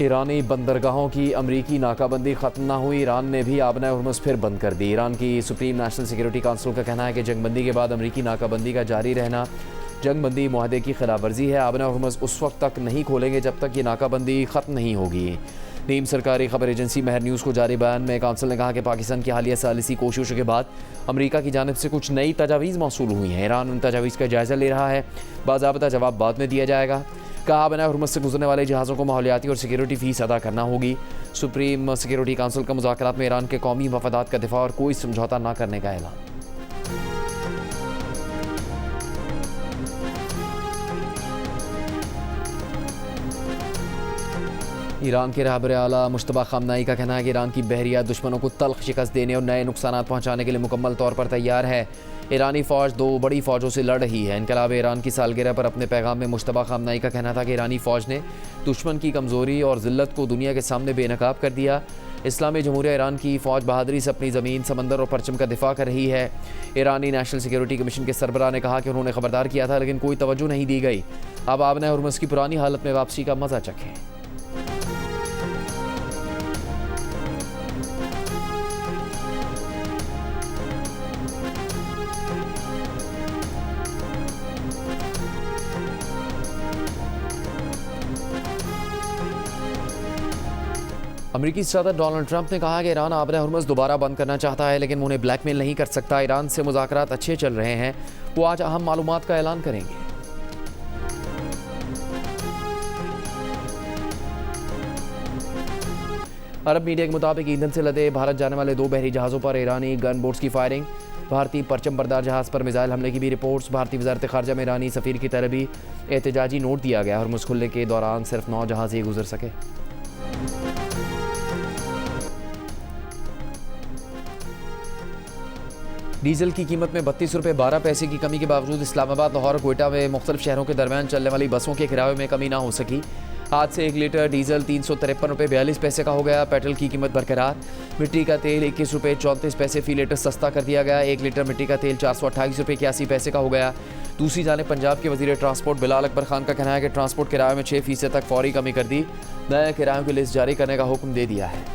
ईरानी बंदरगाहों की अमरीकी नाकाबंदी ख़त्म ना हुई, ईरान ने भी आबना हुर्मुज़ फिर बंद कर दी। ईरान की सुप्रीम नेशनल सिक्योरिटी काउंसिल का कहना है कि जंगबंदी के बाद अमरीकी नाकाबंदी का जारी रहना जंगबंदी मुआहदे की खिलाफ वर्जी है। आबना हुर्मुज़ उस वक्त तक नहीं खोलेंगे जब तक ये नाकाबंदी ख़त्म नहीं होगी। नीम सरकारी खबर एजेंसी महर न्यूज़ को जारी बयान में काउंसिल ने कहा कि पाकिस्तान की हालिया सालिसी कोशिशों के बाद अमरीका की जानिब से कुछ नई तजावीज़ मौसूल हुई हैं। ईरान उन तजावीज़ का जायज़ा ले रहा है, बाज़ाबता जवाब बाद में दिया जाएगा। कहा आबना हुर्मुज़ से गुजरने वाले जहाज़ों को माहौलियाती और सिक्योरिटी फ़ीस अदा करना होगी। सुप्रीम सिक्योरिटी काउंसिल का मुज़ाकरात में ईरान के कौमी मफादात का दिफा और कोई समझौता न करने का ऐलान। ईरान के रहबर आला मुश्तबा खामनाई का कहना है कि ईरान की बहरिया दुश्मनों को तल्ख शिकस्त देने और नए नुकसान पहुँचाने के लिए मुकम्मल तौर पर तैयार है। ईरानी फ़ौज दो बड़ी फ़ौजों से लड़ रही है। इनकलाब ईरान की सालगिरह पर अपने पैगाम में मुश्तबा खामनाई का कहना था कि ईरानी फ़ौज ने दुश्मन की कमज़ोरी और ज़िल्लत को दुनिया के सामने बेनकाब कर दिया। इस्लामी जमहूरिया ईरान की फ़ौज बहादुरी से अपनी ज़मीन, समंदर और परचम का दिफा कर रही है। ईरानी नेशनल सिक्योरिटी कमीशन के सरबराह ने कहा कि उन्होंने खबरदार किया था लेकिन कोई तवज्जो नहीं दी गई। अब आबना हुर्मुज़ की पुरानी हालत में वापसी का मज़ा चखें। अमेरिकी सदर डोनाल्ड ट्रंप ने कहा कि ईरान आबना हुर्मुज़ दोबारा बंद करना चाहता है लेकिन उन्हें ब्लैकमेल नहीं कर सकता। ईरान से मुज़ाकरात अच्छे चल रहे हैं, वो आज अहम मालूमात का ऐलान करेंगे। अरब मीडिया के मुताबिक ईंधन से लदे भारत जाने वाले 2 बहरी जहाज़ों पर ईरानी गन बोट्स की फायरिंग। भारतीय परचम बरदार जहाज़ पर मिसाइल हमले की भी रिपोर्ट्स। भारतीय वज़ारत ख़ारजा में ईरानी सफ़ीर की तरफ भी एहतजाजी नोट दिया गया। हुर्मुज़ खुलने के दौरान सिर्फ 9 जहाज़ ही गुजर सके। डीजल की कीमत में 32 रुपये 12 पैसे की कमी के बावजूद इस्लामाबाद, लाहौर और क्वेटा में मुख्तलिफ शहरों के दरमियान चलने वाली बसों के किराए में कमी ना हो सकी। आज से 1 लीटर डीजल 353 रुपये 42 पैसे का हो गया। पेट्रोल की कीमत बरकरार। मिट्टी का तेल 21 रुपये 34 पैसे फ़ी लीटर सस्ता कर दिया गया। 1 लीटर मिट्टी का तेल 428 रुपये 81 पैसे का हो गया। दूसरी जानिब पंजाब के वज़ीर ट्रांसपोर्ट बिलाल अकबर खान का कहना है कि ट्रांसपोर्ट किराए में 6% तक फौरी कमी कर दी। नए किरायों की लिस्ट जारी करने का हुक्म दे दिया है।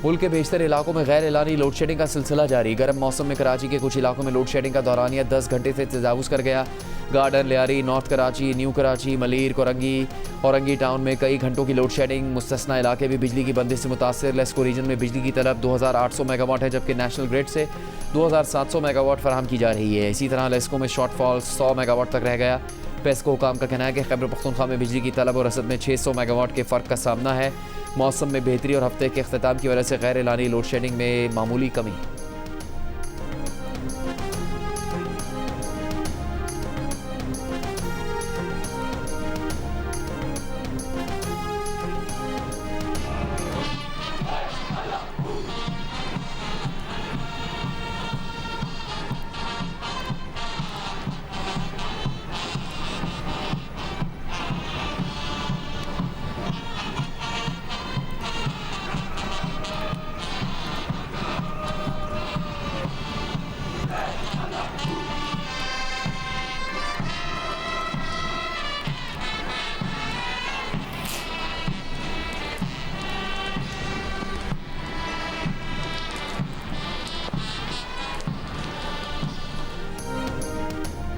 मुल्क के बेशतर इलाकों में गैर एलानी लोड शेडिंग का सिलसिला जारी। गर्म मौसम में कराची के कुछ इलाकों में लोड शेडिंग का दौरानिया 10 घंटे से तजावुज़ कर गया। Garden, Lyari, north Karachi, new Karachi, Malir, Korangi, Orangi town में कई घंटों की लोड शेडिंग। मुस्तस्ना इलाके भी बिजली की बंदिश से मुतासर। लेस्को रीजन में बिजली की तलब 2800 मेगावाट है जबकि नेशनल ग्रिड से 2700 मेगावाट फराहम की जा रही है। इसी तरह लेस्को में शॉर्टफॉल 100 मेगावाट तक रह गया। पेस्को हुकाम का कहना है कि खैबर पख्तूनख्वा में बिजली की तलब और रसद में 600 मेगावाट के फ़र्क का सामना है। मौसम में बेहतरी और हफ्ते के अख्ताम की वजह से गैर एलानी लोड शेडिंग में मामूली कमी।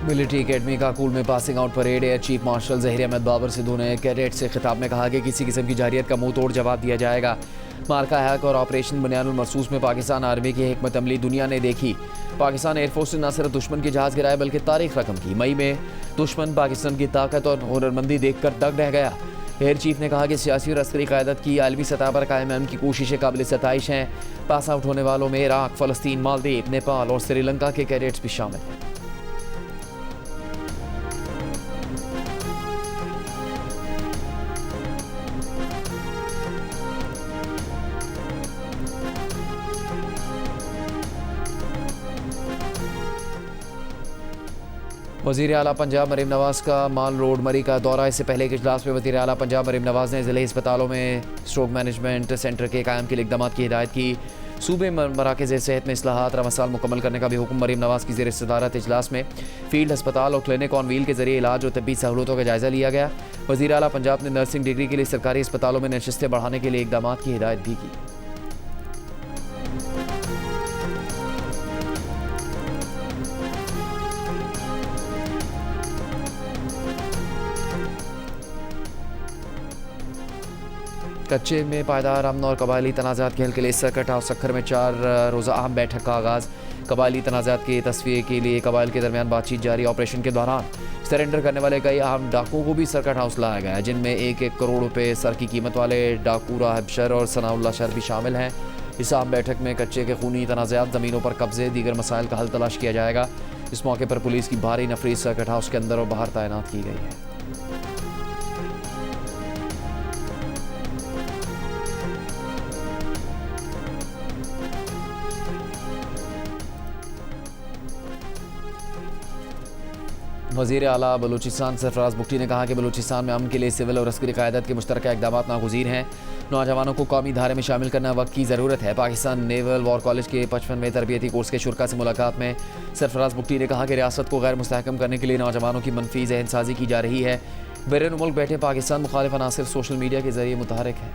मिलिट्री एकेडमी काकूल में passing out parade. Air chief marshal Zaheer Ahmed Babar Sidhu ने कैडेट से खिताब में कहा कि किसी किस्म की जारियत का मुंह तोड़ जवाब दिया जाएगा। मार्का हैक और ऑपरेशन बुनियानुल मरसूस में पाकिस्तान आर्मी की हिकमत अमली दुनिया ने देखी। पाकिस्तान एयरफोर्स ने न सिर्फ दुश्मन के जहाज़ गिराए बल्कि तारीख रकम की। मई में दुश्मन पाकिस्तान की ताकत और हुनरमंदी देखकर दंग रह गया। एयर चीफ ने कहा कि सियासी और अस्करी क़यादत की आलमी सतह पर कायम की कोशिशें काबिल सताइश हैं। पास आउट होने वालों में इराक, फ़लस्तीन, मालदीव, नेपाल और श्रीलंका के कैडेट्स भी शामिल हैं। वज़ीर आला पंजाब मरीम नवाज़ का माल रोड मरी का दौरा। इससे पहले के इजलास में वज़ीर आला पंजाब मरीम नवाज़ ने ज़िले अस्पतालों में स्ट्रोक मैनेजमेंट सेंटर के कायम के लिए इक़दामात की हिदायत की। सूबे मराकज़ सेहत में इस्लाहात रवा साल मुकम्मल करने का भी हुक्म। मरीम नवाज़ की ज़ेर सदारत इजलास में फील्ड अस्पताल और क्लिनिक ऑन व्हील के जरिए इलाज और तबी सहूलतों का जायज़ा लिया गया। वज़ीर आला पंजाब ने नर्सिंग डिग्री के लिए सरकारी अस्पतालों में नशस्तें बढ़ाने के लिए इक़दामात की हिदायत भी की। कच्चे में पायदार अमन और कबायली तनाज़ात के हल के लिए सर्किट हाउस सक्खर में 4 रोज़ा अहम बैठक का आगाज़। कबायली तनाज़ात के तस्वीर के लिए कबाइल के दरमियान बातचीत जारी। ऑपरेशन के दौरान सरेंडर करने वाले कई अहम डाकुओं को भी सर्किट हाउस लाया गया है, जिनमें 1-1 करोड़ रुपए सर की कीमत वाले डाकू राहब शर और सनाउल्लाह शर भी शामिल हैं। इस अहम बैठक में कच्चे के खूनी तनाज़ात, ज़मीनों पर कब्जे, दीगर मसाइल का हल तलाश किया जाएगा। इस मौके पर पुलिस की भारी नफरी सर्किट हाउस के अंदर और बाहर तैनात की गई है। वज़ीर आला बलूचिस्तान सरफराज बुगटी ने कहा कि बलूचिस्तान में अमन के लिए सिविल और अस्करी क़यादत के मुश्तरका इक़दाम नागुज़ीर हैं। नौजवानों को कौमी धारे में शामिल करना वक्त की ज़रूरत है। पाकिस्तान नेवल वॉर कॉलेज के 55वें तरबियती कोर्स के शुरा से मुलाकात में सरफराज बुगटी ने कहा कि रियासत को गैर मुस्तहकम करने के लिए नौजवानों की मनफी ज़हनसाजी की जा रही है। बैरून मुल्क बैठे पाकिस्तान मुखालिफ अनासिर सोशल मीडिया के ज़रिए मुतहरिक है।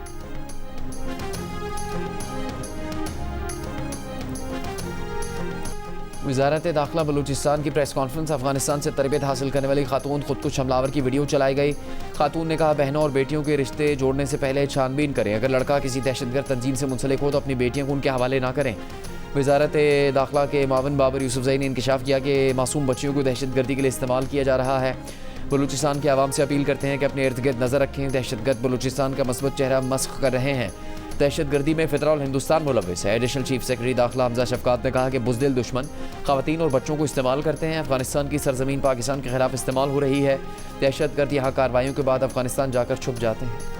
वज़ारत दाखिला बलूचिस्तान की प्रेस कॉन्फ्रेंस। अफगानिस्तान से तरबियत हासिल करने वाली खातून खुदकुश हमलावर की वीडियो चलाई गई। खातून ने कहा, बहनों और बेटियों के रिश्ते जोड़ने से पहले छानबीन करें। अगर लड़का किसी दहशतगर्द तंजीम से मुंसलिक हो तो अपनी बेटियों को उनके हवाले ना करें। वज़ारत दाखिला के मावन बाबर यूसुफजई ने इंकशाफ किया कि मासूम बच्चियों को दहशतगर्दी के लिए इस्तेमाल किया जा रहा है। बलूचिस्तान के आवाम से अपील करते हैं कि अपने इर्द गिर्द नज़र रखें। दहशतगर्द बलूचिस्तान का मस्बत चेहरा मस्ख कर रहे हैं। दहशतगर्दी में फ़ितरौल हिंदुस्तान मुलव्विस है। एडिशनल चीफ सेक्रेटरी दाखिला हमजा शफकात ने कहा कि बुज़दिल दुश्मन ख़वातीन और बच्चों को इस्तेमाल करते हैं। अफगानिस्तान की सरजमीन पाकिस्तान के खिलाफ इस्तेमाल हो रही है। दहशतगर्द यहाँ कार्रवाइयों के बाद अफगानिस्तान जाकर छुप जाते हैं।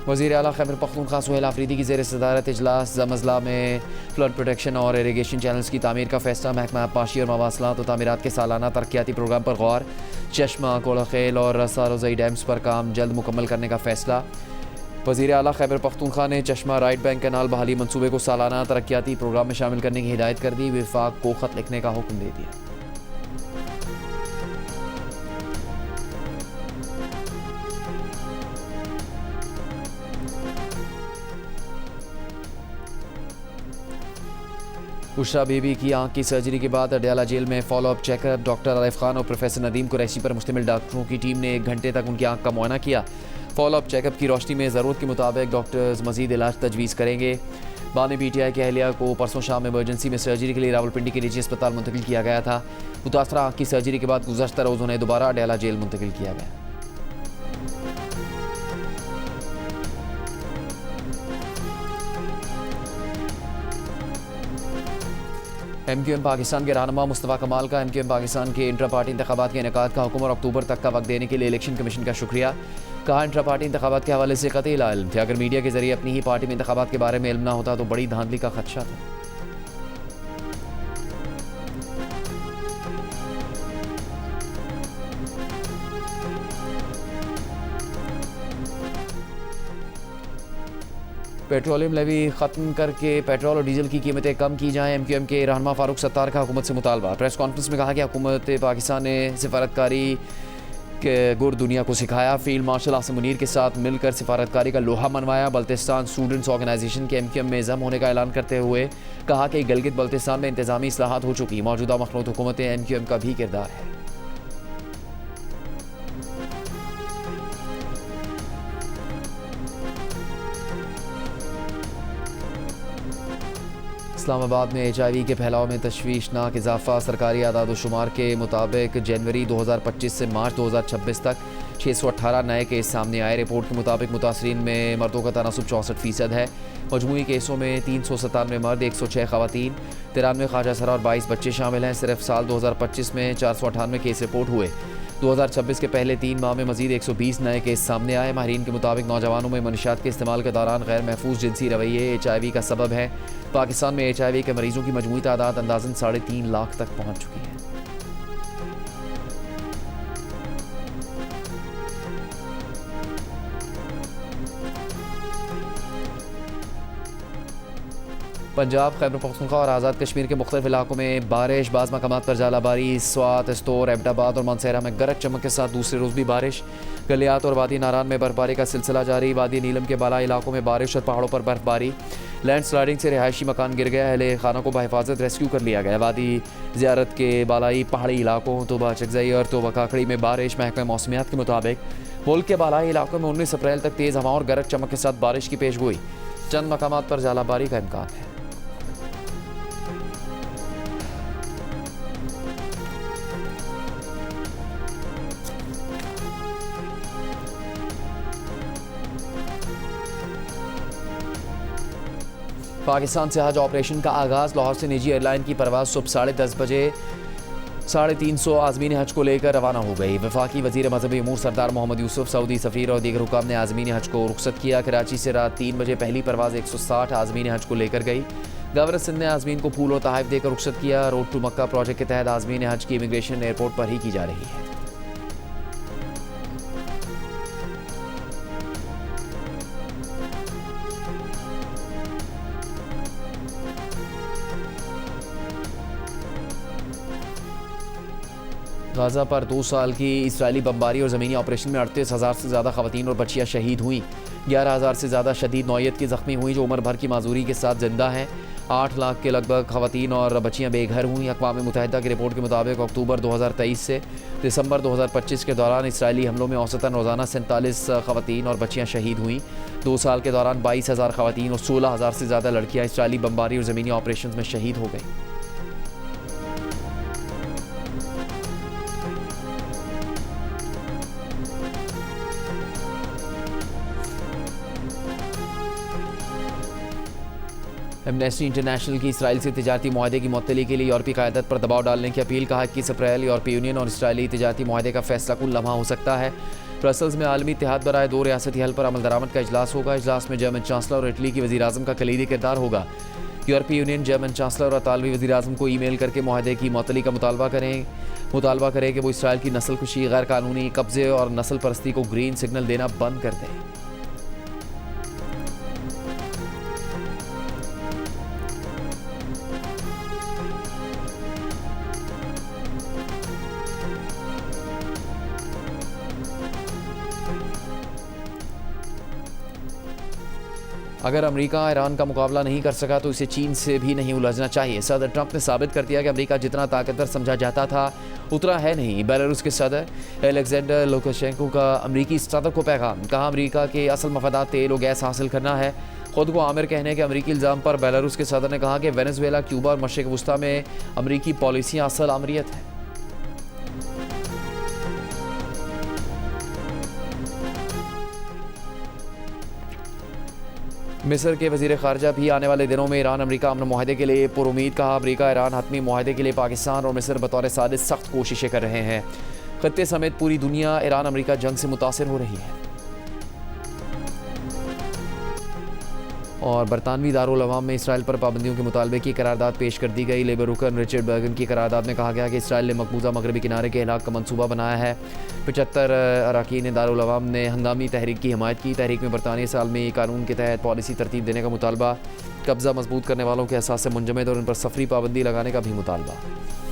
वज़ीर आला खैबर पख्तूनख्वा सुहेल आफरीदी की ज़ेर सदारत इजलास। मज़ला में फ्लड प्रोटेक्शन और इरीगेशन चैनल्स की तामीर का फैसला। महकमा पाशी और मवासलात और तामीरात के सालाना तरक्याती प्रोग्राम पर गौर। चश्मा, कोड़ाखेल और रसारोज़ई डैम्स पर काम जल्द मुकम्मल करने का फैसला। वज़ीर आला खैबर पख्तूनख्वा ने चश्मा राइट बैंक कैनाल बहाली मनसूबे को सालाना तरक्याती प्रोग्राम में शामिल करने की हिदायत कर दी। विफाक को ख़त लिखने का हुक्म दे दिया। बुशरा बीबी की आंख की सर्जरी के बाद अडयाला जेल में follow up checkup. Doctor Arif Khan और प्रोफेसर नदीम कुरैशी पर मुश्तमिल डॉक्टरों की टीम ने 1 घंटे तक उनकी आंख का मुआयना किया। फॉलोअप चेकअप की रोशनी में ज़रूरत के मुताबिक डॉक्टर्स मजीद इलाज तजवीज़ करेंगे। बानी पीटीआई के अहलिया को परसों शाम इमरजेंसी में सर्जरी के लिए रावलपिंडी के निजी अस्पताल मुंतकिल किया गया था। मुतासरा आंख की सर्जरी के बाद गुज़श्ता रोज़ उन्हें दोबारा अडयाला जेल मुंतकिल किया गया। MQM पाकिस्तान के रहनुमा मुस्तफ़ा कमाल का MQM पाकिस्तान के इंट्रा पार्टी इंतखाबात के इनेकाद का हुक्म और अक्टूबर तक का वक्त देने के लिए इलेक्शन कमीशन का शुक्रिया। कहा, इंट्रा पार्टी इंतखाबात के हवाले से कतई ला इल्म थे। अगर मीडिया के जरिए अपनी ही पार्टी में इंतखाबात के बारे में इल्म ना होता तो बड़ी धांधली का खदशा था। पेट्रोलियम लेवी ख़त्म करके पेट्रोल और डीजल की कीमतें कम की जाएँ। MQM के रहनुमा फारूक सत्तार का हुकूमत से मुतालबा। प्रेस कॉन्फ्रेंस में कहा कि हुकूमत पाकिस्तान ने सिफारतकारी के गुर दुनिया को सिखाया। फील्ड मार्शल आसिम मुनीर के साथ मिलकर सिफारतकारी का लोहा मनवाया। बल्तिस्तान स्टूडेंट्स ऑर्गेनाइजेशन के MQM में ज़म होने का ऐलान करते हुए कहा कि गिलगित बल्तिस्तान में इंतज़ामी इस्लाहात हो चुकी। मौजूदा मखनूत हुकूमतें MQM का भी किरदार है। इस्लामाबाद में HIV के फैलाव में तशवीशनाक इजाफा। सरकारी आदाद-ओ-शुमार के मुताबिक जनवरी 2025 से मार्च 2026 तक 618 नए केस सामने आए। रिपोर्ट के मुताबिक मुतासरीन में मर्दों का तनासुब 64% है। मजमूई केसों में 397 मर्द, 106 खवातीन, 93 ख्वाजा सरा और 22 बच्चे शामिल हैं। सिर्फ साल 2025 में 498 केस रिपोर्ट हुए। 2026 के पहले 3 माह में मजीद 120 नए केस सामने आए। माहिरीन के मुताबिक नौजवानों में मनशियात के इस्तेमाल के दौरान गैर महफूज जिनसी रवैये HIV का सबब है। पाकिस्तान में HIV के मरीजों की मजमूई तादाद अंदाज़न 3.5 लाख तक पहुँच चुकी है। पंजाब, खैबर पख्तूनख्वा और आज़ाद कश्मीर के मुख्तलिफ इलाकों में बारिश, बाज़ मकामात पर जालाबारी। स्वात, एस्तोर, एबटाबाद और मानसेरा में गरज चमक के साथ दूसरे रोज़ भी बारिश। गलियात और वादी नारान में बर्फबारी का सिलसिला जारी। वादी नीलम के बाला इलाकों में बारिश और पहाड़ों पर बर्फबारी। लैंड स्लाइडिंग से रिहायशी मकान गिर गया। अहले खाना को बहिफाजत रेस्क्यू कर लिया गया। वादी ज़ियारत के बालाई पहाड़ी इलाकों तोबा चकजई और तोबा काकड़ी में बारिश। महकमा मौसमियात के मुताबिक मुल्क के बालाई इलाकों में 19 अप्रैल तक तेज़ हवाओं और गरज चमक के साथ बारिश की पेशगोई। चंद मकामात पर जालाबारी का इम्कान है। पाकिस्तान से हज ऑपरेशन का आगाज़। लाहौर से निजी एयरलाइन की परवाज़ सुबह 10:30 बजे 350 आज़मीन हज को लेकर रवाना हो गई। वफाकी वज़ीर मज़हबी अमूर सरदार मोहम्मद यूसुफ, सऊदी सफ़ीर और दीगर हुकाम ने आज़मीन हज को रुखसत किया। कराची से रात 3 बजे पहली परवाज़ 160 आज़मीन हज को लेकर गई। गवर्नर सिंध ने आज़मीन को फूल और तोहफ़े देकर रुखसत किया। रोड टू मक्का प्रोजेक्ट के तहत आज़मीन हज की इमिग्रेशन एयरपोर्ट पर ही की जा रही है। गाज़ा पर 2 साल की इसराइली बमबारी और ज़मीनी ऑपरेशन में 38,000 से ज़्यादा ख़वातीन और बच्चियाँ शहीद हुई। 11,000 से ज़्यादा शदीद नौयत की ज़ख्मी हुई जो उम्र भर की माजूरी के साथ जिंदा हैं। 8 लाख के लगभग ख़वातीन और बच्चियाँ बेघर हुई। अक़वाम मुत्तहिदा की रिपोर्ट के मुताबिक अक्टूबर 2023 से दिसंबर 2025 के दौरान इसराइली हमलों में औसतन रोज़ाना 47 ख़वातीन और बच्चियाँ शहीद हुई। 2 साल के दौरान 22,000 ख़वातीन और 16,000 से ज़्यादा लड़कियाँ इसराइली बमबारी और ज़मीनी ऑपरेशन में शहीद हो गई। एमनेस्टी इंटरनेशनल की इसराइल से तिजारती मुआहदे की मुअत्तली के लिए यूरोपीय क़यादत पर दबाव डालने की अपील। कहा 21 अप्रैल यूरोपीय यूनियन और इसराइली तिजारती मुआहदे का फैसला कुल लम्हा हो सकता है। ब्रसल्स में आलमी इत्तेहाद बराए 2 रियासती हल पर अमल दरामद का इजलास होगा। इजलास में जर्मन चांसलर और इटली की वज़ीर आज़म का कलीदी किरदार होगा। यूरोपीय यूनियन जर्मन चांसलर और इतालवी वज़ीर आज़म को ईमेल करके मुआहदे की मुअत्तली का मुतालबा करे कि वो इसराइल की नस्ल कुशी, गैर कानूनी कब्जे और नस्ल परस्ती को ग्रीन सिग्नल देना बंद कर दें। अगर अमेरिका ईरान का मुकाबला नहीं कर सका तो इसे चीन से भी नहीं उलझना चाहिए। सदर ट्रंप ने साबित कर दिया कि अमेरिका जितना ताकतवर समझा जाता था उतना है नहीं। बेलारूस के सदर एलेक्जेंडर लुकाशेंको का अमेरिकी सदर को पैगाम। कहा अमेरिका के असल मफादात तेल और गैस हासिल करना है। खुद को आमिर कहने के अमेरिकी इल्ज़ाम पर बेलारूस के सदर ने कहा कि वेनेजुएला, क्यूबा और मशरिक़ वुस्ता में अमेरिकी पॉलिसियाँ असल आमरीत है। मिस्र के वज़ीर ख़ारजा भी आने वाले दिनों में ईरान अमेरिका अमन मुआहदे के लिए पुरुमीद। कहा अमेरिका ईरान हतमी मुआहदे के लिए पाकिस्तान और मिस्र बतौर साजिश सख्त कोशिशें कर रहे हैं। खत्ते समेत पूरी दुनिया ईरान अमेरिका जंग से मुतासिर हो रही है। और बरतानवी दारुल अवाम में इसराइल पर पाबंदियों के मुतालबे की करारदाद पेश कर दी गई। लेबर रुकन रिचर्ड बर्गन की करारदाद में कहा गया कि इसराइल ने मकबूजा मगरबी किनारे के इलाक़ का मनसूबा बनाया है। 75 अरकान दारुल अवाम ने हंगामी तहरीक की हिमायत की। तहरीक में बरतानिया से आलमी कानून के तहत पॉलिसी तरतीब देने का मुतालबा, कब्ज़ा मजबूत करने वालों के एहसास से मुंजमद और उन पर सफरी पाबंदी लगाने का भी मुतालबा।